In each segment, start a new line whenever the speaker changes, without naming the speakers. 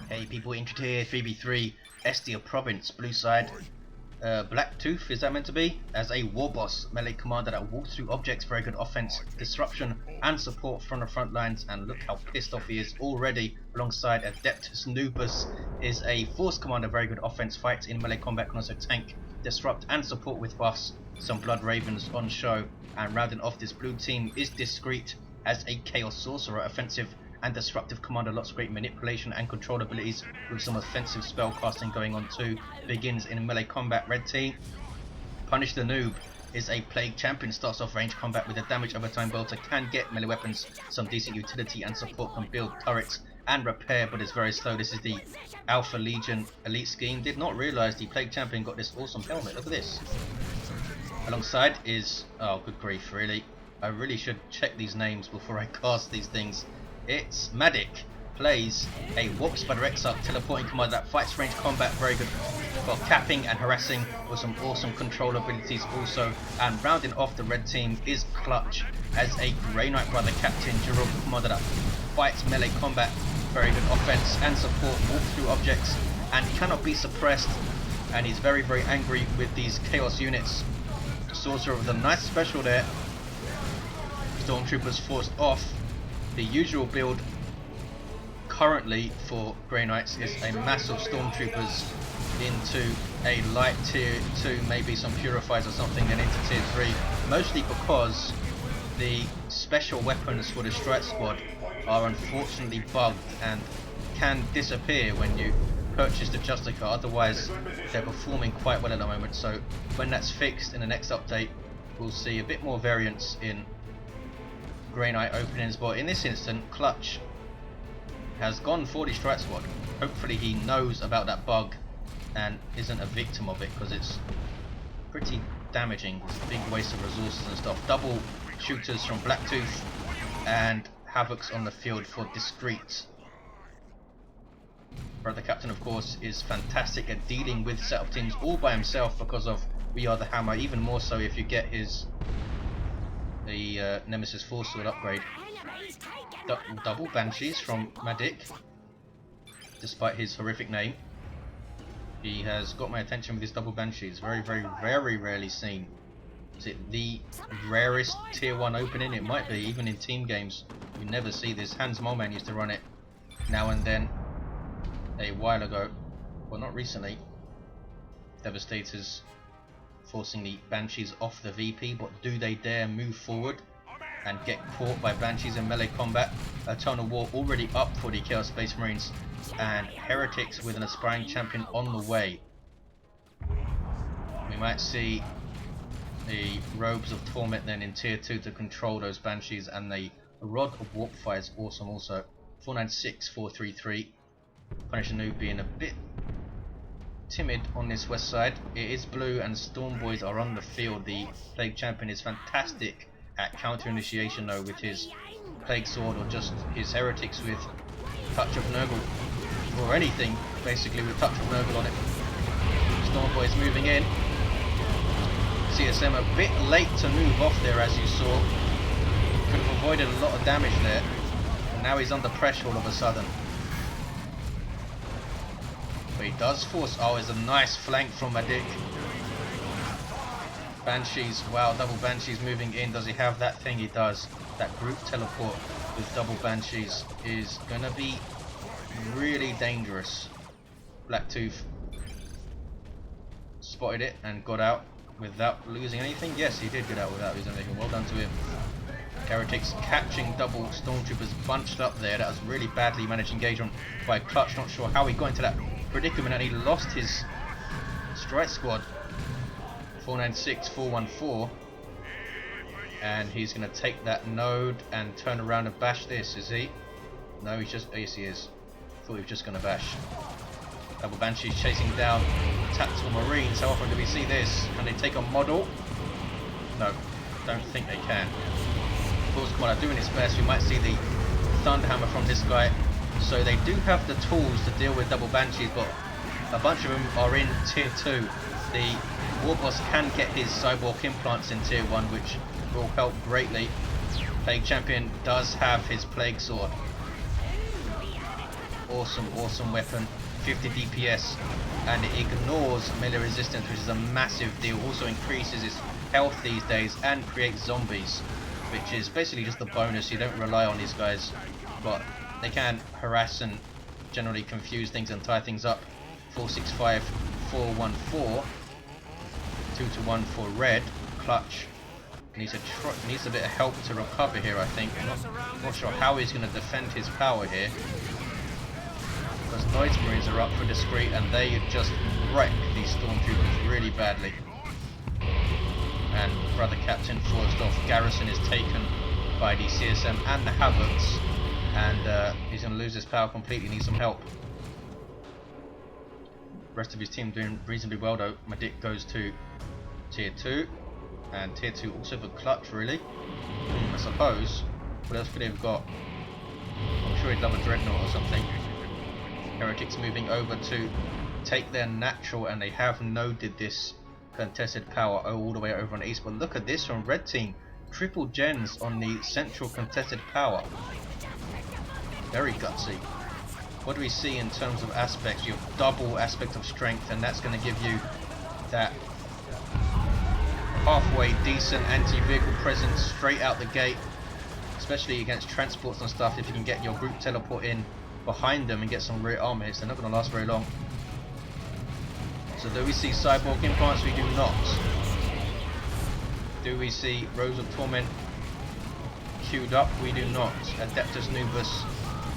Hey people, into here 3v3 Estia province, blue side. Blaktoof, is that meant to be? As a Warboss melee commander that walks through objects, very good offense, disruption and support from the front lines, and look how pissed off he is already. Alongside Adeptus, Noobus is a force commander, very good offense, fights in melee combat, can also tank, disrupt and support with buffs. Some Blood Ravens on show, and rounding off this blue team is Discreet as a Chaos Sorcerer, offensive and disruptive commander, lots of great manipulation and control abilities with some offensive spell casting going on too. Begins in melee combat, red team. PunishTheNoob is a plague champion, starts off range combat with a damage over time bolter, can get melee weapons, some decent utility and support, can build turrets and repair, but is very slow. This is the Alpha Legion elite scheme. Did not realise the plague champion got this awesome helmet, look at this. Alongside is, oh good grief, really, I really should check these names before I cast these things. It's Madiq, plays a Warp Spider Exarch teleporting commander that fights range combat, very good for capping and harassing with some awesome control abilities also. And rounding off the red team is Clutch as a Grey Knight brother captain durable commander that fights melee combat, very good offense and support, walk through objects and cannot be suppressed, and he's very angry with these chaos units. Sorcerer with a nice special there. Stormtroopers forced off. The usual build currently for Grey Knights is a massive Stormtroopers into a light tier 2, maybe some Purifiers or something, then into tier 3, mostly because the special weapons for the Strike Squad are unfortunately bugged and can disappear when you purchase the Justicar, otherwise they're performing quite well at the moment. So when that's fixed in the next update, we'll see a bit more variance in Grey Knight openings, but in this instant Clutch has gone for the Strike Squad. Hopefully he knows about that bug and isn't a victim of it, because it's pretty damaging. It's a big waste of resources and stuff. Double shooters from Blaktoof and Havocs on the field for Discreet. Brother Captain of course is fantastic at dealing with setup teams all by himself because of We Are the Hammer, even more so if you get his Nemesis Force Sword upgrade. Double Banshees from Madiq, despite his horrific name. He has got my attention with his double Banshees, very rarely seen. Is it the rarest tier 1 opening? It might be, even in team games you never see this. Hans Moleman used to run it now and then a while ago, well not recently. Devastators forcing the Banshees off the VP, but do they dare move forward and get caught by Banshees in melee combat? Eternal War already up for the Chaos Space Marines, and Heretics with an aspiring champion on the way. We might see the Robes of Torment then in tier 2 to control those Banshees, and the Rod of Warp Fire is awesome also. 496, 433. PunishTheNoob being a bit timid on this west side. It is blue and Storm Boys are on the field. The Plague Champion is fantastic at counter initiation though, with his Plague Sword or just his Heretics with Touch of Nurgle, or anything basically with Touch of Nurgle on it. Storm Boys moving in. CSM a bit late to move off there, as you saw. Could have avoided a lot of damage there. And now he's under pressure all of a sudden. But he does force. Oh, it's a nice flank from Madiq. Banshees, wow, double Banshees moving in. Does he have that thing? He does. That group teleport with double Banshees is gonna be really dangerous. Blaktoof spotted it and got out without losing anything. Yes, he did get out without losing anything. Well done to him. Heretics catching double Stormtroopers bunched up there. That was really badly managed engagement by Clutch. Not sure how he got into that predicament, and he lost his Strike Squad. 496, 414, and he's going to take that node and turn around and bash this, is he? No, he's just, yes he is. Thought he was just going to bash. Double Banshees chasing down tactical Marines. How often do we see this? Can they take a model? No, don't think they can. Force Commander doing its best. We might see the Thunderhammer from this guy. So they do have the tools to deal with double Banshees, but a bunch of them are in tier 2. The Warboss can get his cyborg implants in tier 1, which will help greatly. Plague Champion does have his Plague Sword. awesome weapon. 50 DPS, and it ignores melee resistance, which is a massive deal. Also increases its health these days and creates zombies, which is basically just a bonus. You don't rely on these guys, but they can harass and generally confuse things and tie things up. 465, 414, 2-1 for red. Clutch needs a bit of help to recover here, I think. I'm not sure how he's going to defend his power here, because Noise Marines are up for Discreet and they just wreck these Stormtroopers really badly. And Brother Captain forced off. Garrison is taken by the CSM and the Havocs, and he's going to lose his power completely. Needs some help. Rest of his team doing reasonably well though. Madiq goes to tier 2, and tier 2 also for Clutch, really. I suppose. What else could he have got? I'm sure he'd love a Dreadnought or something. Heretics moving over to take their natural, and they have noded this contested power all the way over on the east. But look at this from red team. Triple gens on the central contested power. Very gutsy. What do we see in terms of aspects? You have double aspect of strength, and that's going to give you that halfway decent anti-vehicle presence straight out the gate, especially against transports and stuff. If you can get your group teleport in behind them and get some rear armor hits, they're not going to last very long. So do we see cyborg implants? We do not. Do we see Rose of Torment queued up? We do not. Adeptus Noobus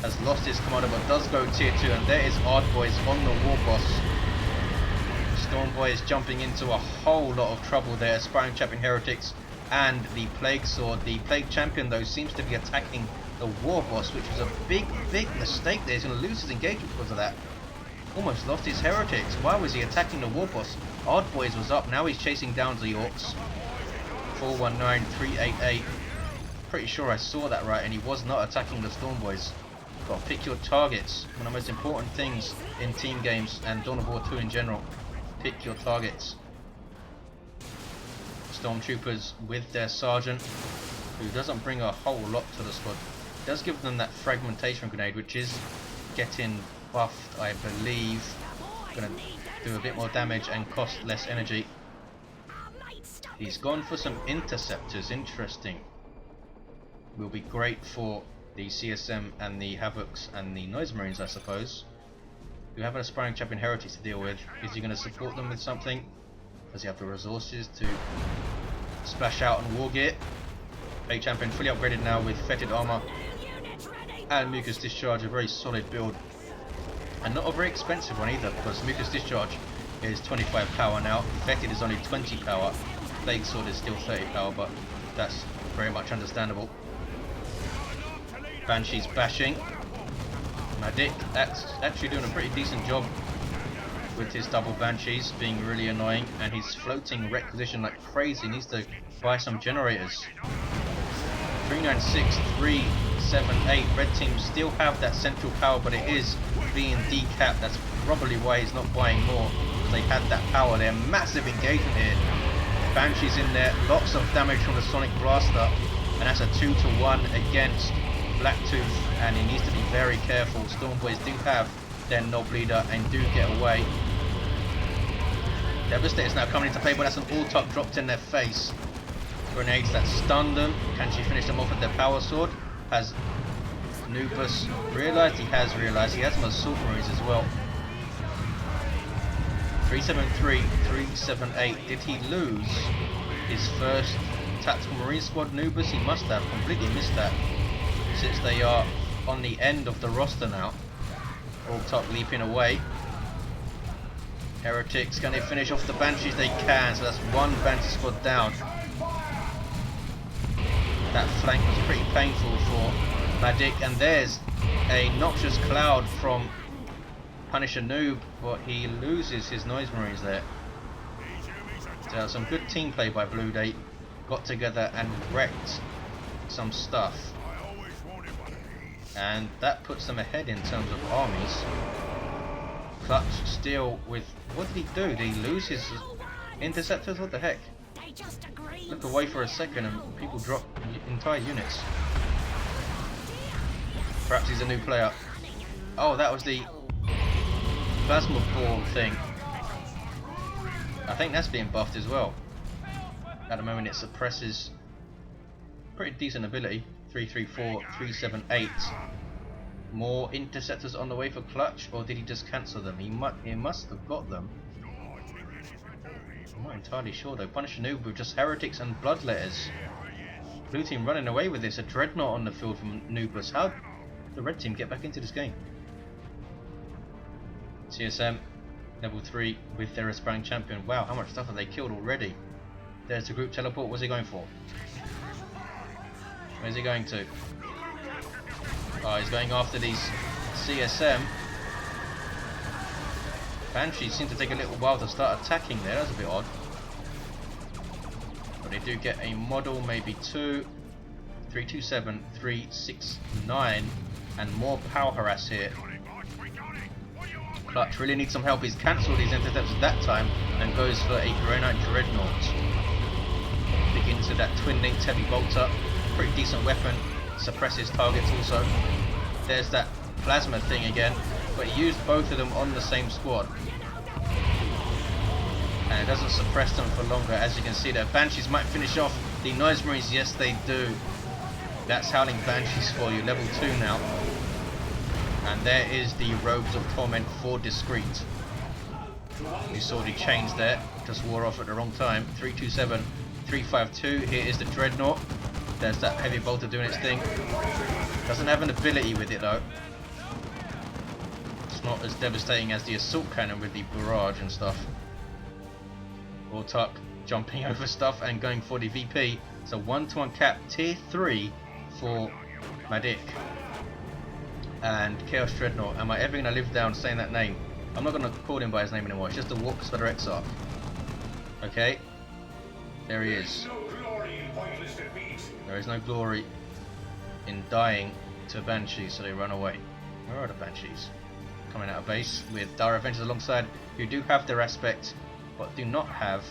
has lost his commander but does go tier 2, and there is Ardboys on the Warboss. Stormboy is jumping into a whole lot of trouble there. Aspiring Champion Heretics and the Plague Sword. The Plague Champion though seems to be attacking the Warboss, which is a big mistake there. He's going to lose his engagement because of that. Almost lost his Heretics. Why was he attacking the Warboss? Ardboys was up, now he's chasing down the Orks. 419, 388. Pretty sure I saw that right, and he was not attacking the Stormboys. Got to pick your targets. One of the most important things in team games and Dawn of War 2 in general. Pick your targets. Stormtroopers with their sergeant, who doesn't bring a whole lot to the squad. Does give them that fragmentation grenade, which is getting buffed, I believe. Gonna do a bit more damage and cost less energy. He's gone for some interceptors. Interesting. Will be great for the CSM and the Havocs and the Noise Marines, I suppose. You have an aspiring champion Heretics to deal with. Is he going to support them with something? Does he have the resources to splash out on war gear? Plague champion fully upgraded now with fetid armor and Mucus Discharge, a very solid build. And not a very expensive one either, because Mucus Discharge is 25 power now, Fetid is only 20 power, Plague Sword is still 30 power, but that's very much understandable. Banshee's bashing. Madiq actually doing a pretty decent job with his double Banshees, being really annoying, and he's floating requisition like crazy. He needs to buy some generators. 396, 378. Red team still have that central power, but it is being decapped. That's probably why he's not buying more. They had that power there. Massive engagement here. Banshee's in there. Lots of damage from the Sonic Blaster, and that's a 2-1 against Blaktoof, and he needs to be very careful. Stormboys do have their Knob Leader and do get away. Devastator's now coming into play, but that's an all-top dropped in their face. Grenades that stun them. Can she finish them off with their Power Sword? Has Noobus realised? He has realised. He has some Assault Marines as well. 373, 378. Did he lose his first Tactical Marine Squad, Noobus? He must have completely missed that, since they are on the end of the roster now. All top leaping away. Heretics, can they finish off the Banshees? They can, so that's one Banshee squad down. That flank was pretty painful for Madiq, and there's a Noxious Cloud from PunishTheNoob, but he loses his Noise Marines there. So some good team play by Blue. They got together and wrecked some stuff, and that puts them ahead in terms of armies. Clutch still with, what did he do? Did he lose his interceptors? What the heck? Look away for a second and people drop entire units. Perhaps he's a new player. Oh, that was the plasma ball thing. I think that's being buffed as well. At the moment it suppresses pretty decent ability. 334, 378. More interceptors on the way for Clutch, or did he just cancel them? He must have got them. I'm not entirely sure though. PunishTheNoob with just heretics and bloodletters. Blue team running away with this. A dreadnought on the field from Noobus. How did the red team get back into this game? CSM level 3 with their aspiring champion. Wow, how much stuff have they killed already? There's the group teleport. What's he going for? Where's he going to? Oh, he's going after these CSM. Banshees seem to take a little while to start attacking there. That's a bit odd. But they do get a model, maybe two. 327, 369, and more power harass here. Clutch really needs some help. He's cancelled his intercepts at that time and goes for a Grey Knight Dreadnought. Dig into that twin linked heavy bolter. Pretty decent weapon. Suppresses targets also. There's that plasma thing again, but he used both of them on the same squad. And it doesn't suppress them for longer, as you can see there. Banshees might finish off the Noise Marines. Yes, they do. That's Howling Banshees for you, level 2 now. And there is the Robes of Torment for Discreet. You saw the chains there, just wore off at the wrong time. 327, 352. Here is the Dreadnought. There's that heavy bolter doing its thing. Doesn't have an ability with it though. It's not as devastating as the assault cannon with the barrage and stuff. Autark jumping over stuff and going for the VP. So 1-to-1 cap, tier 3 for Madiq. And Chaos Dreadnought. Am I ever going to live down saying that name? I'm not going to call him by his name anymore. It's just a Warboss for Exarch. Okay. There he is. There is no glory in dying to Banshees, so they run away. Where are the Banshees? Coming out of base with Dire Avengers alongside, who do have their aspect, but do not have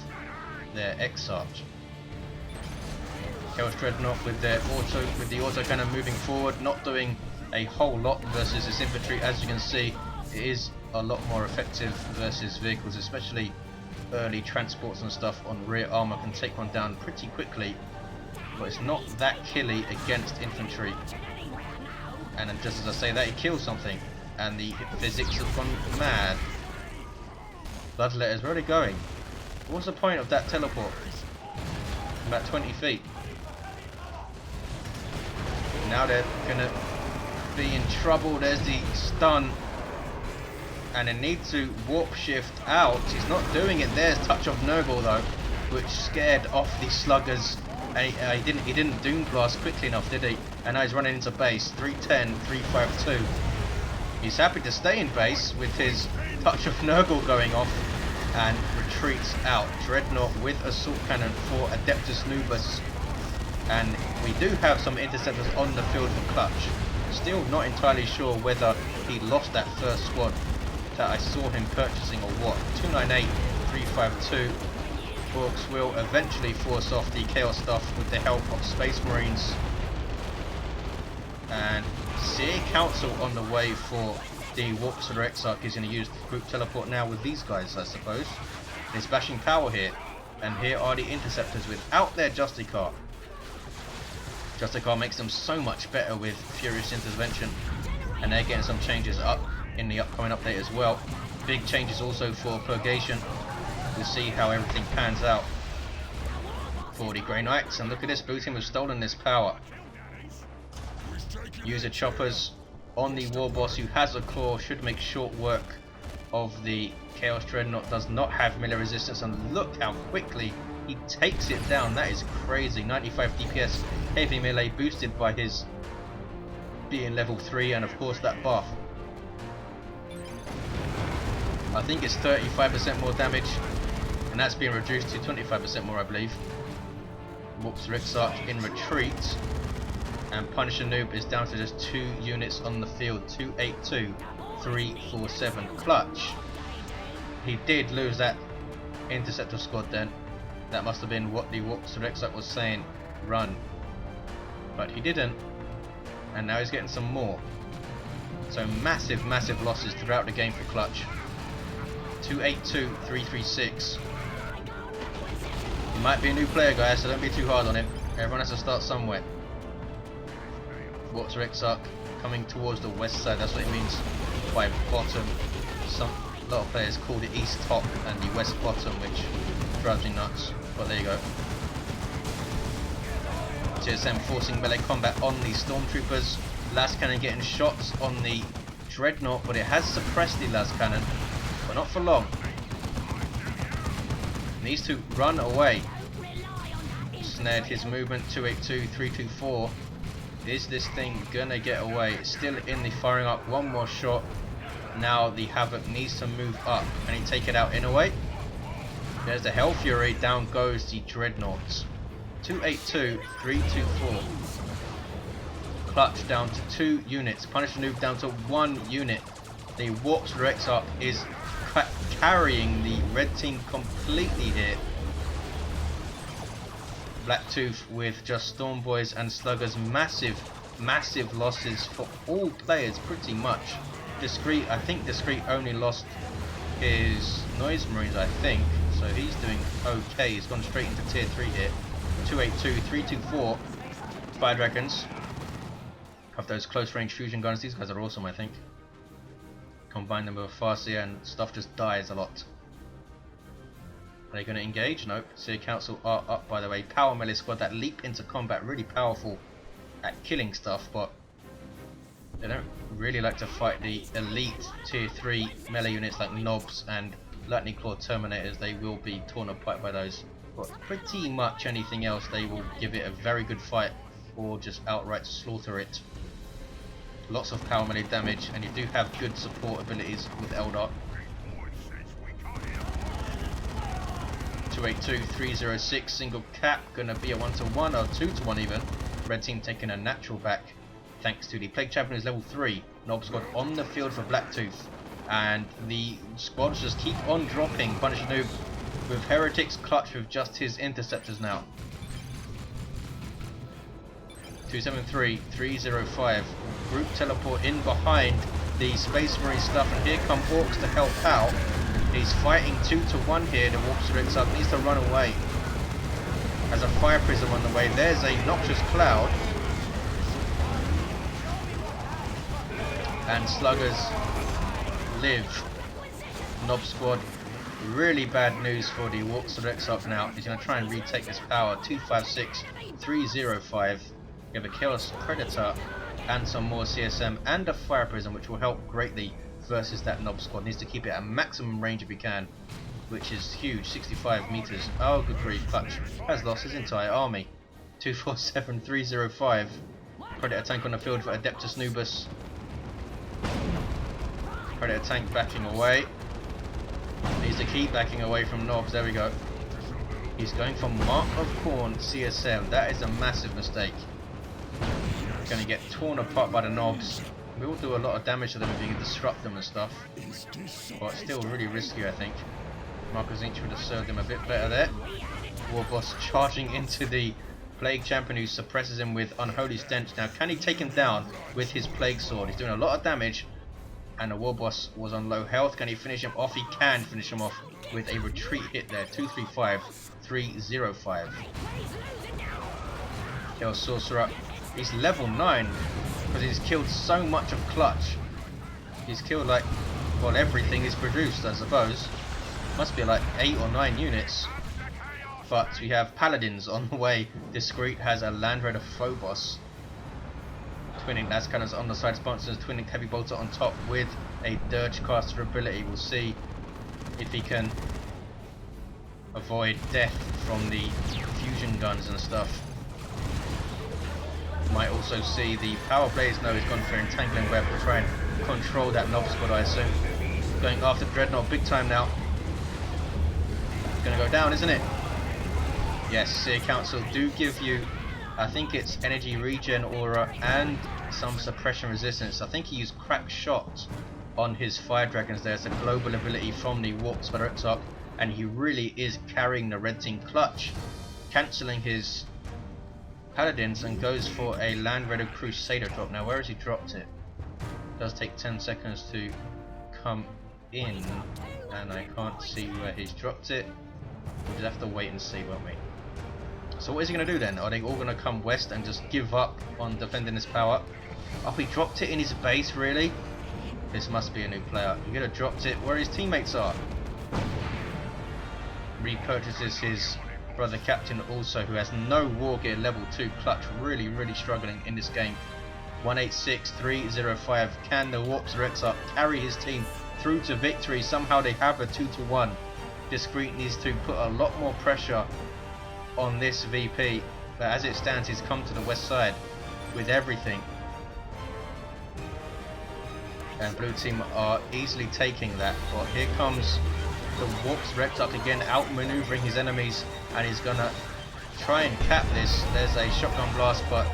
their Exarch. Chaos Dreadnought with the auto cannon moving forward, not doing a whole lot versus this infantry. As you can see, it is a lot more effective versus vehicles, especially early transports and stuff on rear armor can take one down pretty quickly. But it's not that killy against infantry. And then just as I say that, he kills something. And the physics have gone mad. Bloodletters, where are they going? What's the point of that teleport? About 20 feet. Now they're gonna be in trouble. There's the stun. And they need to warp shift out. He's not doing it. There's Touch of Nurgle though, which scared off the sluggers. And he didn't Doom Blast quickly enough, did he? And now he's running into base. 310, 352. He's happy to stay in base with his Touch of Nurgle going off and retreats out. Dreadnought with Assault Cannon for Adeptus Noobus. And we do have some interceptors on the field for Clutch. Still not entirely sure whether he lost that first squad that I saw him purchasing or what. 298, 352. Orks will eventually force off the Chaos stuff with the help of Space Marines. And Seer Council on the way for the Warps for Exarch. Is going to use the group teleport now with these guys, I suppose. There's bashing power here. And here are the interceptors without their Justicar. Justicar makes them so much better with Furious Intervention. And they're getting some changes up in the upcoming update as well. Big changes also for Purgation. We'll see how everything pans out for the Grey Knights. And look at this, Blue Team has stolen this power. User choppers on the Warboss, who has a claw, should make short work of the Chaos Dreadnought. Does not have melee resistance, and look how quickly he takes it down. That is crazy. 95 DPS, heavy melee, boosted by his being level 3, and of course that buff. I think it's 35% more damage, and that's being reduced to 25% more, I believe. Warps Exarch in retreat, and PunishTheNoob is down to just 2 units on the field. 282, 347. Clutch. He did lose that interceptor squad then. That must have been what the Warps Exarch was saying, run. But he didn't, and now he's getting some more. So massive losses throughout the game for Clutch. 282, 336. He might be a new player, guys, so don't be too hard on him. Everyone has to start somewhere. Water Exarch coming towards the west side, that's what it means by bottom. A lot of players call the east top and the west bottom, which drives me nuts, but there you go. TSM forcing melee combat on the Stormtroopers. Las Cannon getting shots on the Dreadnought, but it has suppressed the Las Cannon, but not for long. Needs to run away. Snared his movement. 282, 324. Is this thing gonna get away? It's still in the firing arc. One more shot. Now the Havoc needs to move up. Can he take it out in a way? There's the Hell Fury. Down goes the Dreadnoughts. 282, 324. Clutch down to 2 units. PunishTheNoob down to 1 unit. The Warboss Exarch is carrying the red team completely here. Blaktoof with just Storm Boys and Sluggers. Massive losses for all players pretty much. Discreet, I think Discreet only lost his Noise Marines, I think. So he's doing okay. He's gone straight into tier 3 here. 282, 324. Fire Dragons. Have those close range fusion guns. These guys are awesome, I think. Combine them with a Farseer and stuff just dies a lot. Are they going to engage? Nope. Seer Council are up, by the way. Power melee squad that leap into combat, really powerful at killing stuff, but they don't really like to fight the elite tier 3 melee units like Noobus and Lightning Claw Terminators. They will be torn apart by those. But pretty much anything else, they will give it a very good fight or just outright slaughter it. Lots of power melee damage, and you do have good support abilities with Eldar. 282, 306, single cap, gonna be a 1-to-1 or 2-to-1 even. Red team taking a natural back thanks to the Plague Champion is level 3. Nob squad on the field for Blaktoof, and the squads just keep on dropping. PunishTheNoob with Heretics, Clutch with just his interceptors now. 273, 305. Group teleport in behind the Space Marine stuff, and here come Orks to help out. He's fighting 2-to-1 here. The Warboss Exarch needs to run away. Has a Fire Prism on the way. There's a Noxious Cloud. And Sluggers live. Nob squad. Really bad news for the Warboss Exarch now. He's going to try and retake this power. 256, 305. You have a Chaos Predator and some more CSM and a Fire Prism, which will help greatly versus that Nob squad. Needs to keep it at maximum range if he can, which is huge. 65 meters. Oh, good grief. Clutch has lost his entire army. 247, 305. Predator tank on the field for Adeptus Noobus. Predator tank backing away. Needs to keep backing away from Nobs. There we go. He's going for Mark of Khorne CSM. That is a massive mistake. Going to get torn apart by the Nobs. We will do a lot of damage to them if you can disrupt them and stuff. But still really risky, I think. Marcus Inch would have served him a bit better there. Warboss charging into the Plague Champion, who suppresses him with Unholy Stench. Now, can he take him down with his Plague Sword? He's doing a lot of damage, and the Warboss was on low health. Can he finish him off? He can finish him off with a retreat hit there. 235, 305. Kill Sorcerer. He's level 9 because he's killed so much of Clutch. He's killed like, well, everything he's produced, I suppose. Must be like 8 or 9 units. But we have Paladins on the way. Discreet has a Land Raider Phobos. Twinning Las Cannons on the side sponsors, twinning Heavy Bolter on top with a Dirge Caster ability. We'll see if he can avoid death from the fusion guns and stuff. Might also see the Power Blaze. No, he's gone for Entangling Web to try and control that Nob squad, I assume. Going after Dreadnought big time now. It's going to go down, isn't it? Yes, Seer Council do give you, I think it's energy regen aura and some suppression resistance. I think he used Crack Shot on his Fire Dragons there. It's a global ability from the Warboss Exarch, and he really is carrying the red team. Clutch cancelling his Paladins and goes for a Land Raider Crusader drop. Now, where has he dropped it? does take 10 seconds to come in, and I can't see where he's dropped it. We'll just have to wait and see, won't we? So what is he going to do then? Are they all going to come west and just give up on defending his power? Oh, he dropped it in his base, really? This must be a new player. He could have dropped it where his teammates are. Repurchases his brother captain also, who has no war gear level 2. Clutch really struggling in this game. 186305. Can the Warps or Exarch carry his team through to victory? Somehow they have a 2-1. Discreet needs to put a lot more pressure on this VP, but as it stands he's come to the west side with everything, and blue team are easily taking that. But here comes the Warps Exarch again, outmaneuvering his enemies, and he's gonna try and cap this. There's a shotgun blast, but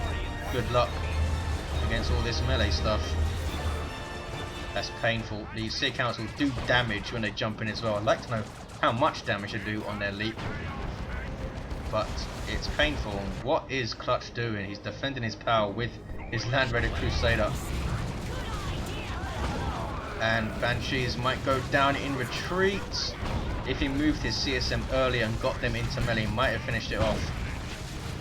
good luck against all this melee stuff. That's painful. The Seer Council do damage when they jump in as well. I'd like to know how much damage they do on their leap, but it's painful. What is Clutch doing? He's defending his power with his Land-Raided Crusader, and Banshees might go down in retreat. If he moved his CSM earlier and got them into melee, he might have finished it off.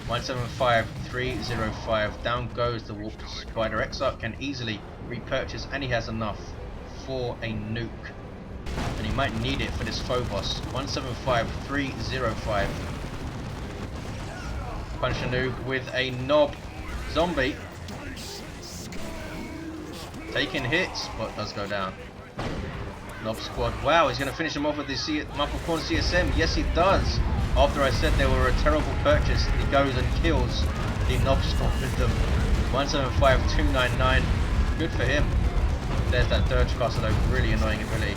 175305. Down goes the Warp Spider. Exarch can easily repurchase, and he has enough for a nuke, and he might need it for this Phobos. 175305. PunishTheNoob with a knob zombie, taking hits, but does go down. Knob squad. Wow, he's going to finish him off with the Mufflecorn CSM. Yes, he does. After I said they were a terrible purchase, he goes and kills the Knob squad with them. 175299. Good for him. There's that Dirge Castle, though. Really annoying ability.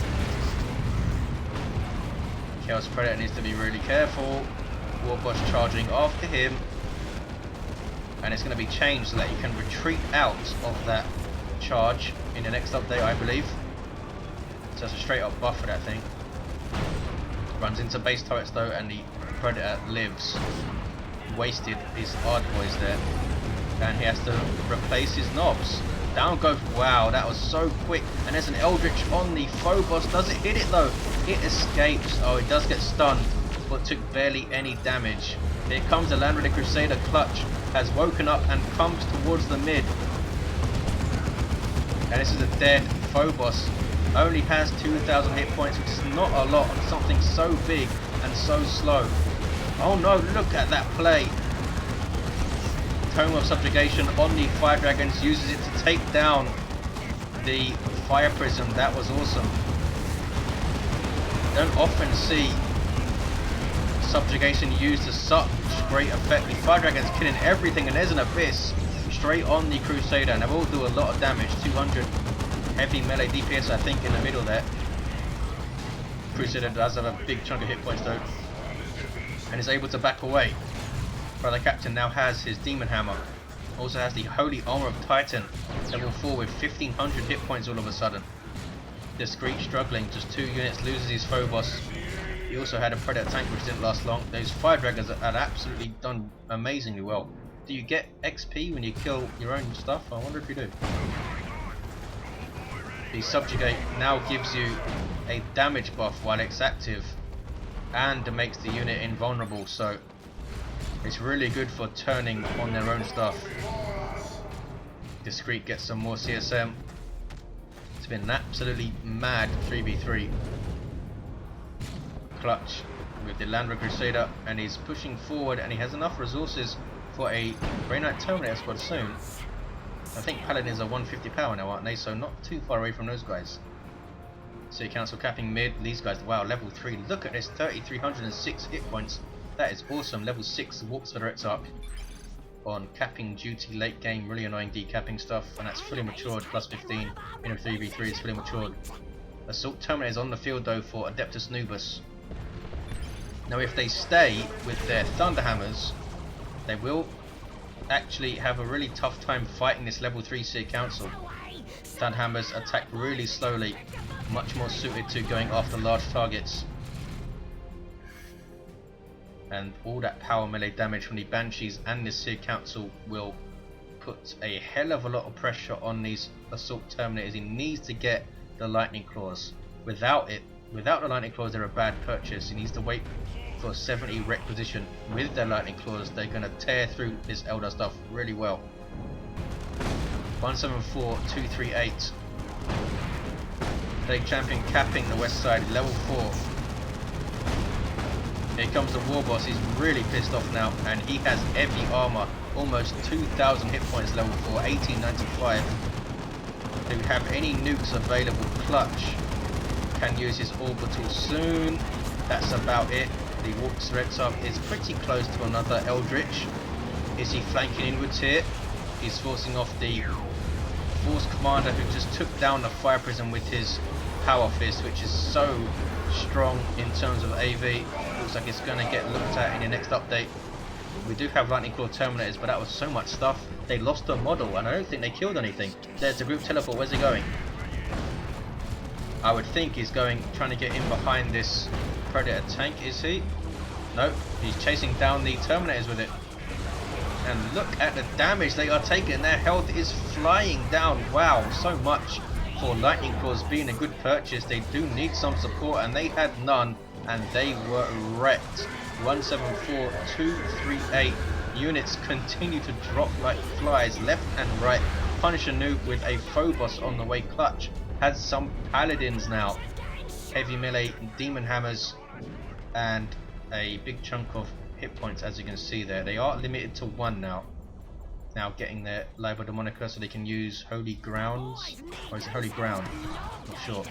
Chaos Predator needs to be really careful. Warboss charging after him, and it's going to be changed so that you can retreat out of that charge in the next update, I believe. So that's a straight up buff for that thing. Runs into base turrets though, and the Predator lives. Wasted his hard boys there, and he has to replace his knobs. Down goes. Wow, that was so quick. And there's an Eldritch on the Phobos. Does it hit it though? It escapes. Oh, it does get stunned, but took barely any damage. Here comes the Land-Raided Crusader. Clutch has woken up and comes towards the mid. And this is a dead Phobos. Only has 2,000 hit points, which is not a lot on something so big and so slow. Oh no, look at that play. Tome of Subjugation on the Fire Dragons, uses it to take down the Fire Prism. That was awesome. Don't often see Subjugation used to such great effect. The Fire Dragon's killing everything, and there's an Abyss straight on the Crusader, and they will do a lot of damage. 200 heavy melee DPS, I think, in the middle there. Crusader does have a big chunk of hit points though, and is able to back away. Brother Captain now has his Demon Hammer. Also has the Holy Armor of Titan, level 4 with 1500 hit points all of a sudden. Discreet struggling, just 2 units, loses his Phobos. He also had a Predator tank which didn't last long. Those Fire Dragons had absolutely done amazingly well. Do you get XP when you kill your own stuff? I wonder if you do. The Subjugate now gives you a damage buff while it's active, and makes the unit invulnerable, so it's really good for turning on their own stuff. Discreet gets some more CSM. It's been an absolutely mad 3v3. Clutch with the Land-Raided Crusader, and he's pushing forward, and he has enough resources for a Grey Knight Terminator squad soon. I think Paladins are 150 power now, aren't they? So not too far away from those guys. City Council capping mid. These guys, wow, level 3. Look at this, 3,306 hit points. That is awesome. Level 6 Warps for the Exarch on capping duty late game. Really annoying decapping stuff, and that's fully matured. Plus 15 in a 3v3 is fully matured. Assault Terminators on the field though for Adeptus Noobus. Now if they stay with their Thunderhammers, they will actually have a really tough time fighting this level 3 Seer Council. Thunderhammers attack really slowly, much more suited to going after large targets. And all that power melee damage from the Banshees and the Seer Council will put a hell of a lot of pressure on these Assault Terminators. He needs to get the Lightning Claws. Without the Lightning Claws, they're a bad purchase. He needs to wait for 70 requisition. With their Lightning Claws, they're going to tear through this Eldar stuff really well. 174, 238. Plague Champion capping the west side, level 4. Here comes the Warboss. He's really pissed off now, and he has heavy armor, almost 2,000 hit points, level 4, 1895. Do we have any nukes available? Clutch can use his orbital soon. That's about it. The Orks Exarch is pretty close to another Eldritch. Is he flanking inwards here? He's forcing off the Force Commander who just took down the Fire Prison with his Power Fist, which is so strong in terms of AV. Looks like it's going to get looked at in the next update. We do have Lightning Claw Terminators, but that was so much stuff. They lost the model, and I don't think they killed anything. There's the group teleport. Where's he going? I would think he's trying to get in behind this Predator tank, is he? Nope, he's chasing down the Terminators with it. And look at the damage they are taking. Their health is flying down. Wow, so much for Lightning Claws being a good purchase. They do need some support, and they had none, and they were wrecked. 174, 238. Units continue to drop like flies left and right. PunishTheNoob with a Phobos on the way. Clutch has some Paladins now. Heavy melee, Demon Hammers, and a big chunk of hit points, as you can see there. They are limited to 1 now. Now getting their Liber Demonica so they can use Holy Grounds. Or is it Holy Ground? Not sure.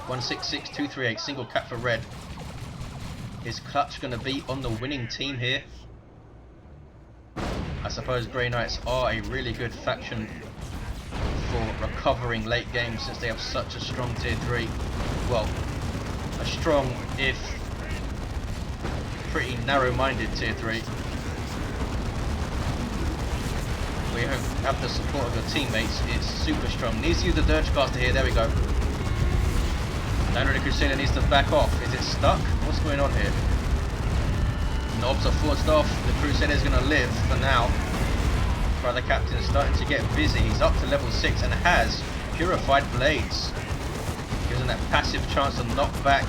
166, 238, single cap for red. Is Clutch going to be on the winning team here? I suppose Grey Knights are a really good faction for recovering late game since they have such a strong tier 3. Well, a strong, if pretty narrow-minded tier 3. We have the support of your teammates. It's super strong. Needs to use the Dirgecaster here. There we go. Landry the Crusader needs to back off. Is it stuck? What's going on here? Knobs are forced off. The Crusader is going to live for now. Brother Captain is starting to get busy. He's up to level 6 and has Purified Blades. Gives him that passive chance to knock back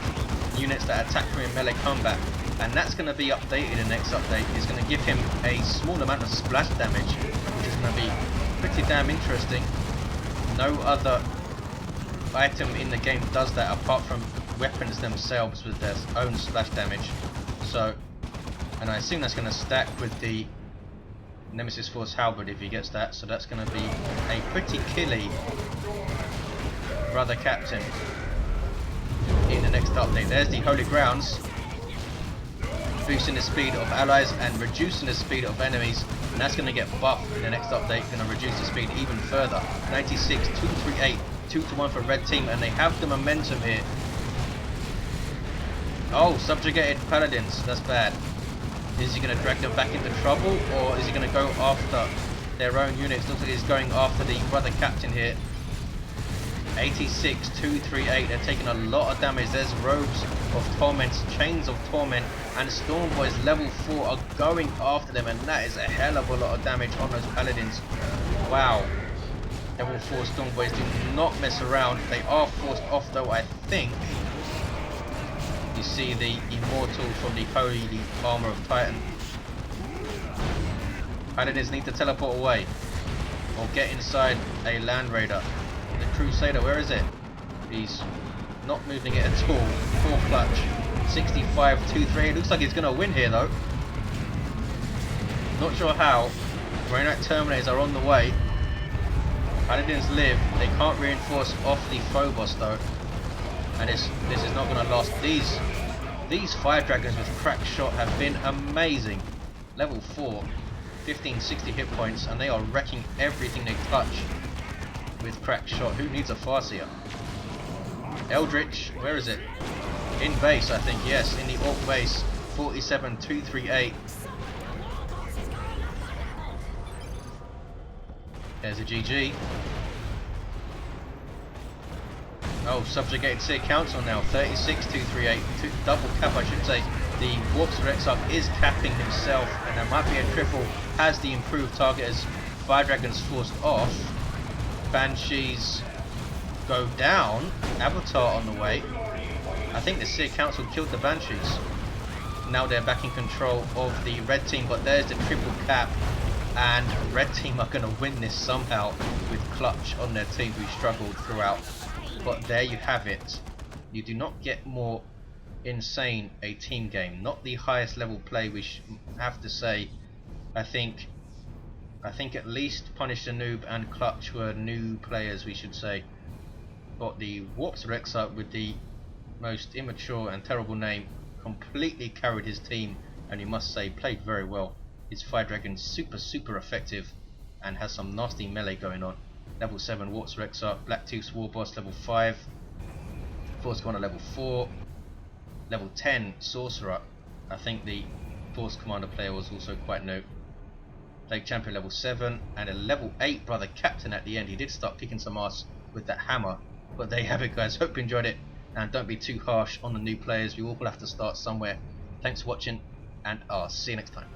units that attack him in melee combat. And that's going to be updated in the next update. It's going to give him a small amount of splash damage, which is going to be pretty damn interesting. No other item in the game does that apart from weapons themselves with their own splash damage. So, and I assume that's going to stack with the Nemesis Force Halberd if he gets that. So that's going to be a pretty killy Brother Captain in the next update. There's the Holy Grounds, boosting the speed of allies and reducing the speed of enemies, and that's going to get buffed in the next update. Going to reduce the speed even further. 96, 238, 2-1 for red team, and they have the momentum here. Oh, subjugated Paladins, that's bad. Is he going to drag them back into trouble, or is he going to go after their own units? Looks like he's going after the Brother Captain here. 86, 238, they're taking a lot of damage. There's Robes of Torment, Chains of Torment, and Storm Boys level 4 are going after them, and that is a hell of a lot of damage on those Paladins. Wow. Level 4 Storm Boys do not mess around. They are forced off though, I think. You see the Immortal from the Holy Armor of Titan. Paladins need to teleport away, or get inside a Land Raider. The Crusader, where is it? He's not moving it at all. Full Clutch. 65, 2-3. It looks like he's going to win here though. Not sure how. Grey Knight Terminators are on the way. Paladins live. They can't reinforce off the Phobos though. And this is not going to last. These Fire Dragons with Crack Shot have been amazing. Level 4. 1560 hit points, and they are wrecking everything they touch with Crack Shot. Who needs a Farseer? Eldritch, where is it? In base, I think, yes, in the Orc base. 47, 238. There's a GG. Oh, subjugated Seer Council now. 36, 238. Double cap, I should say. The Warboss Exarch is capping himself, and there might be a triple has the improved targeters. Fire Dragons forced off. Banshees go down. Avatar on the way. I think the Seer Council killed the Banshees. Now they're back in control of the red team, but there's the triple cap, and red team are going to win this somehow with Clutch on their team, who struggled throughout. But there you have it. You do not get more insane a team game. Not the highest level play, we have to say. I think at least PunishTheNoob and Clutch were new players, we should say. But the Warps Rexar, with the most immature and terrible name, completely carried his team, and you must say played very well. His Fire Dragon super effective and has some nasty melee going on. Level 7 Warps Rexar, Blacktoof's Warboss level 5, Force Commander level 4, level 10 Sorcerer. I think the Force Commander player was also quite new. Plague Champion level 7 and a level 8 Brother Captain at the end. He did start kicking some ass with that hammer. But there you have it, guys. Hope you enjoyed it, and don't be too harsh on the new players. We all have to start somewhere. Thanks for watching, and I'll see you next time.